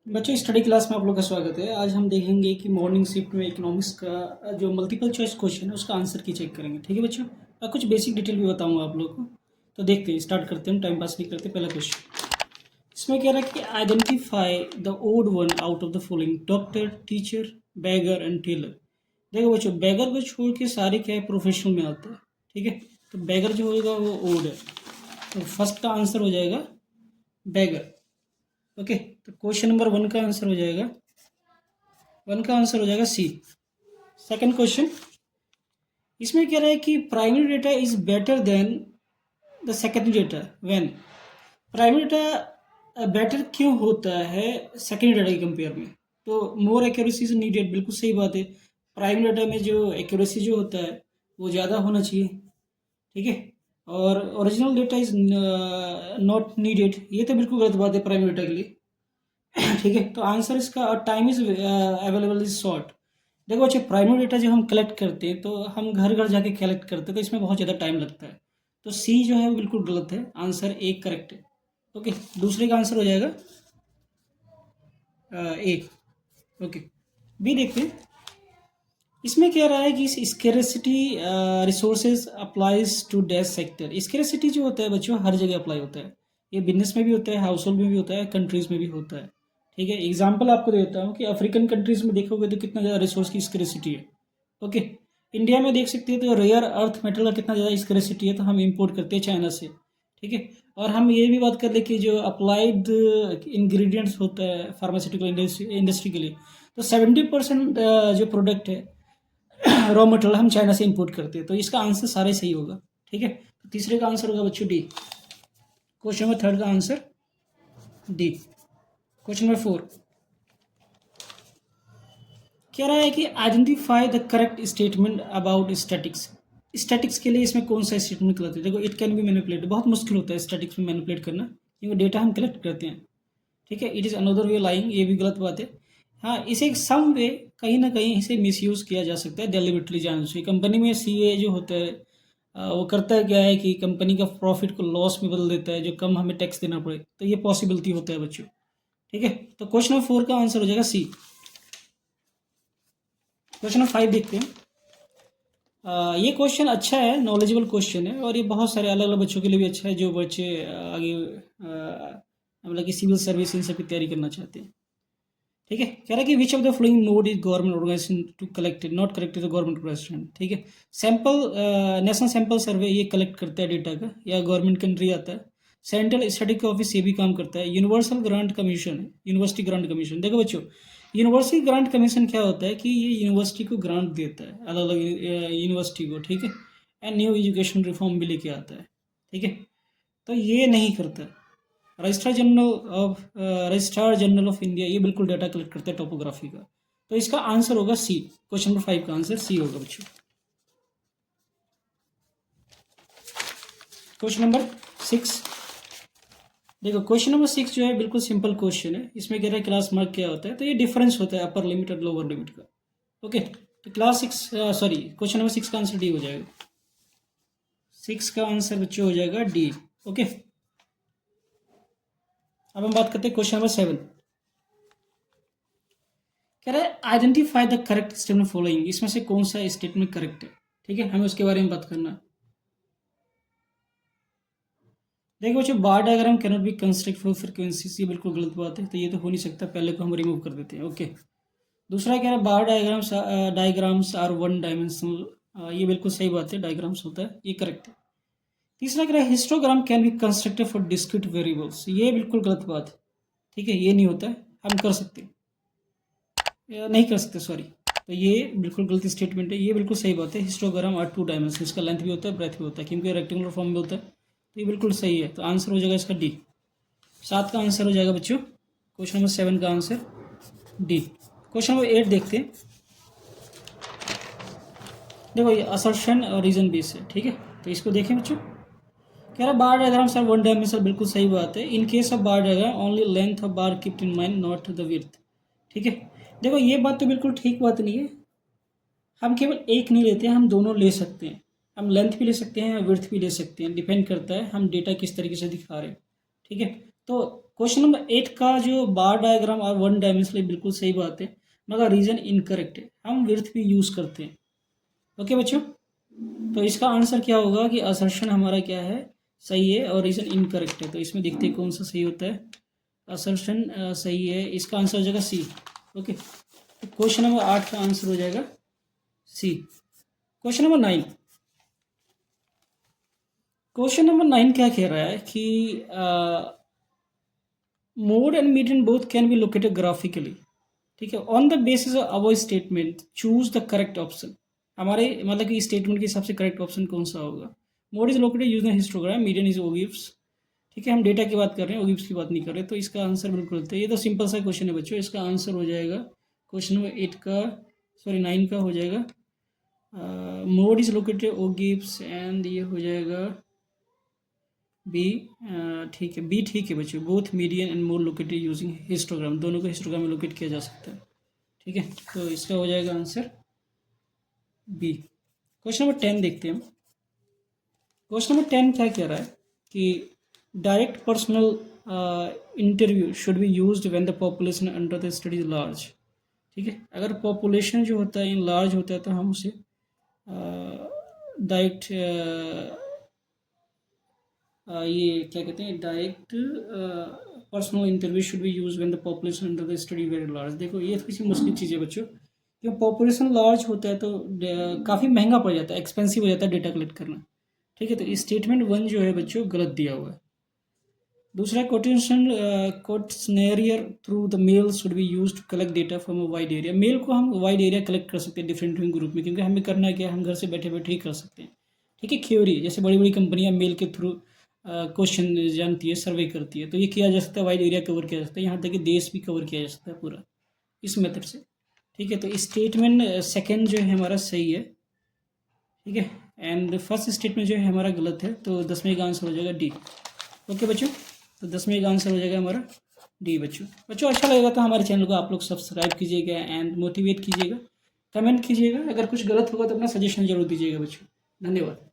बच्चों study class में आप लोग का स्वागत है। आज हम देखेंगे कि मॉर्निंग शिफ्ट में इकोनॉमिक्स का जो मल्टीपल चॉइस क्वेश्चन है उसका आंसर की चेक करेंगे। ठीक है बच्चों, और कुछ बेसिक डिटेल भी बताऊंगा आप लोग को। तो देखते हैं, स्टार्ट करते हैं, टाइम पास नहीं करते। पहला क्वेश्चन इसमें कह रहा है कि identify the odd one out of the following: doctor, teacher, beggar and tailor. देखो बच्चों, बैगर को छोड़ के सारे क्या है, प्रोफेशनल में आता है। ठीक है, तो बैगर जो होगा वो ओड है, तो फर्स्ट का आंसर हो जाएगा बैगर। ओके, तो क्वेश्चन नंबर वन का आंसर हो जाएगा सी। सेकंड क्वेश्चन, इसमें कह रहा है कि primary data is better than the secondary data when. Primary data better क्यों होता है सेकेंडरी डेटा के कंपेयर में? तो मोर एक्यूरेसी इज नीडेड, बिल्कुल सही बात है। प्राइमरी डेटा में जो एक्यूरेसी जो होता है वो ज़्यादा होना चाहिए। ठीक है, और original data is not needed, ये तो बिल्कुल गलत बात है प्राइमरी डेटा के लिए। ठीक है, तो आंसर इसका time is available is short. देखो अच्छा, प्राइमरी डेटा जब हम कलेक्ट करते हैं तो हम घर घर जाके कलेक्ट करते हैं, तो इसमें बहुत ज़्यादा टाइम लगता है। तो सी जो है वो बिल्कुल गलत है, आंसर ए करेक्ट है। ओके, दूसरे का आंसर हो जाएगा ए। ओके, बी देखते हैं। इसमें क्या रहा है कि scarcity resources applies to dash sector. Scarcity जो होता है बच्चों हर जगह अप्लाई होता है। ये बिजनेस में भी होता है, हाउस होल्ड में भी होता है, कंट्रीज में भी होता है। ठीक है, एग्जाम्पल आपको देता हूँ कि अफ्रीकन कंट्रीज में देखोगे तो कितना ज़्यादा रिसोर्स की स्केरेसिटी है। ओके, इंडिया में देख सकते हैं तो रेयर अर्थ मेटल का कितना ज़्यादा स्केरेसिटी है, तो हम इंपोर्ट करते हैं चाइना से। ठीक है, और हम ये भी बात कर ले कि जो अप्लाइड इंग्रेडिएंट्स होता है फार्मास्यूटिकल इंडस्ट्री के लिए, तो 70% जो प्रोडक्ट है रॉ मटेरियल हम चाइना से इंपोर्ट करते हैं। तो इसका आंसर सारे सही होगा। ठीक है, तो तीसरे का आंसर होगा बच्चों डी। क्वेश्चन नंबर थर्ड का answer D. Question number four कह रहा है कि identify the correct statement about statics. Statics के लिए इसमें कौन सा स्टेटमेंट गलत है? देखो, इट कैन बी मैनिपुलेटेड, बहुत मुश्किल होता है स्टैटिक्स में मैनिपुलेट करना, क्योंकि डेटा हम कलेक्ट करते हैं। ठीक है, it is another way lying, ये भी गलत बात है। हाँ, इसे सम वे कहीं ना कहीं इसे मिसयूज़ किया जा सकता है डेलिबरेटली, जान से। कंपनी में सीए जो होता है वो करता है क्या है कि कंपनी का प्रॉफिट को लॉस में बदल देता है, जो कम हमें टैक्स देना पड़े, तो ये पॉसिबिलिटी होता है बच्चों। ठीक है, तो क्वेश्चन नंबर फोर का आंसर हो जाएगा सी। क्वेश्चन नंबर फाइव देखते हैं। ये क्वेश्चन अच्छा है, नॉलेजेबल क्वेश्चन है, और ये बहुत सारे अलग अलग बच्चों के लिए भी अच्छा है जो बच्चे आगे मतलब कि सिविल सर्विस इन सब की तैयारी करना चाहते हैं। ठीक है, कह रहा है कि which of the following node is government organization to collected not collected the government organization. ठीक है, सैंपल नेशनल सैंपल सर्वे ये कलेक्ट करता है डेटा का, या गवर्नमेंट के अंडर ही आता है। सेंट्रल स्टडी ऑफिस ये भी काम करता है। यूनिवर्सल ग्रांट कमीशन है, यूनिवर्सिटी ग्रांट कमीशन। देखो बच्चों, यूनिवर्सिटी ग्रांट कमीशन क्या होता है कि ये यूनिवर्सिटी को ग्रांट देता है, अलग अलग यूनिवर्सिटी को। ठीक है, एंड न्यू एजुकेशन रिफॉर्म भी लेके आता है। ठीक है, तो ये नहीं करता। रजिस्ट्रार जनरल ऑफ इंडिया ये बिल्कुल डाटा कलेक्ट करते हैं टोपोग्राफी का। तो इसका आंसर होगा सी। क्वेश्चन नंबर फाइव का आंसर सी होगा बच्चों। क्वेश्चन नंबर सिक्स देखो, क्वेश्चन नंबर सिक्स जो है बिल्कुल सिंपल क्वेश्चन है। इसमें कह रहा है क्लास मार्क क्या होता है, तो ये डिफरेंस होता है अपर लिमिट और लोअर लिमिट का। ओके, तो class six sorry question number six का आंसर डी हो जाएगा। सिक्स का आंसर बच्चों हो जाएगा डी। ओके, अब हम बात करते हैं क्वेश्चन नंबर सेवन। कह रहा है identify the correct statement following. इसमें से कौन सा स्टेटमेंट करेक्ट है? ठीक है, हमें उसके बारे में बात करना। देखो बच्चों, bar diagram cannot be construct for frequencies, ये बिल्कुल गलत बात है, तो ये तो हो नहीं सकता, पहले को हम रिमूव कर देते हैं। ओके, दूसरा कह रहा है बार डायग्राम्स आर वन डायमेंशनल, ये बिल्कुल सही बात है, डायग्राम्स होता है, ये करेक्ट है। तीसरा कह रहा है histogram can be constructed for discrete variables, ये बिल्कुल गलत बात है। ठीक है, ये नहीं होता है, हम कर सकते हैं नहीं कर सकते, सॉरी। तो ये बिल्कुल गलत स्टेटमेंट है, ये बिल्कुल सही बात है। हिस्टोग्राम आर टू डायमेंशन, इसका लेंथ भी होता है, ब्रेथ भी होता है, क्योंकि रेक्टेंगुलर फॉर्म में होता है। तो ये बिल्कुल सही है, तो आंसर हो जाएगा इसका डी। सात का आंसर हो जाएगा बच्चों, क्वेश्चन नंबर सेवन का answer D. Question number eight देखते हैं। देखो, ये असर्शन और रीजन बेस है। ठीक है, तो इसको देखें बच्चों। कह रहा बार डायग्राम सर वन डायमेंशनल, बिल्कुल सही बात है। In case of bar diagram only length of bar kept in mind not the width. ठीक है, देखो ये बात तो बिल्कुल ठीक बात नहीं है। हम केवल एक नहीं लेते हैं, हम दोनों ले सकते हैं। हम लेंथ भी ले सकते हैं, विड्थ भी ले सकते हैं, डिपेंड करता है हम डेटा किस तरीके से दिखा रहे हैं। ठीक है, तो क्वेश्चन नंबर 8 का जो बार डायग्राम और वन डायमेंशनल बिल्कुल सही बात है, मगर रीजन इनकरेक्ट है, हम विड्थ भी यूज़ करते हैं। ओके बच्चों, तो इसका आंसर क्या होगा कि असर्शन हमारा क्या है, सही है, और रीजन इनकरेक्ट है। तो इसमें देखते हैं कौन सा सही होता है। असर्शन सही है, इसका आंसर हो जाएगा सी। ओके, तो क्वेश्चन नंबर 8 का आंसर हो जाएगा सी। क्वेश्चन नंबर 9, क्वेश्चन नंबर 9 क्या कह रहा है कि mode and median both can be located graphically, ठीक है, on the basis of our statement choose the correct option. हमारे मतलब कि स्टेटमेंट के हिसाब से करेक्ट ऑप्शन कौन सा होगा। Mode is located using histogram, median is ogives, ठीक है, हम डेटा की बात कर रहे हैं, ओगिव्स की बात नहीं कर रहे, तो इसका आंसर बिल्कुल होता है। ये तो सिंपल सा क्वेश्चन है बच्चों, इसका आंसर हो जाएगा क्वेश्चन नंबर 8 का, सॉरी 9 का हो जाएगा मोड इज लोकेटेड ओगिव्स, एंड ये हो जाएगा बी। ठीक है, बी ठीक है बच्चों, both median and mode located using histogram, दोनों को हिस्टोग्राम में लोकेट किया जा सकता है, ठीक है, तो इसका हो जाएगा आंसर बी। क्वेश्चन नंबर 10 देखते हैं हम। क्वेश्चन नंबर 10 क्या कह रहा है कि direct personal interview should be used when the population under the study is large, ठीक है, अगर पॉपुलेशन जो होता है इन लार्ज होता है तो हम उसे डायरेक्ट ये क्या कहते हैं, direct personal interview should be use when the population under the study very large. देखो ये किसी मुश्किल चीज़ है बच्चों, जब पॉपुलेशन लार्ज होता है तो काफ़ी महंगा पड़ जाता है, एक्सपेंसिव हो जाता है डेटा कलेक्ट करना, ठीक है, तो स्टेटमेंट 1 जो है बच्चों गलत दिया हुआ है। दूसरा questionnaire through the mail should be use to collect data from a wide area. Mail को हम वाइड एरिया कलेक्ट कर सकते हैं डिफरेंट ग्रुप में, क्योंकि हमें करना क्या है, हम घर से बैठे बैठे ही कर सकते हैं, ठीक है। क्यूरी जैसे बड़ी बड़ी कंपनियां मेल के थ्रू क्वेश्चन जानती है, सर्वे करती है, तो ये किया जा सकता है, वाइड एरिया कवर किया जा सकता है, यहाँ तक कि देश भी कवर किया जा सकता है पूरा इस मेथड से, ठीक है। तो स्टेटमेंट सेकेंड जो है हमारा सही है, ठीक है, एंड फर्स्ट स्टेटमेंट जो है हमारा गलत है, तो 10वें का आंसर हो जाएगा डी। ओके बच्चों, तो 10वें का आंसर हो जाएगा हमारा डी। बच्चों अच्छा लगेगा तो हमारे चैनल को आप लोग सब्सक्राइब कीजिएगा एंड मोटिवेट कीजिएगा, कमेंट कीजिएगा, अगर कुछ गलत होगा तो अपना सजेशन जरूर दीजिएगा बच्चों। धन्यवाद।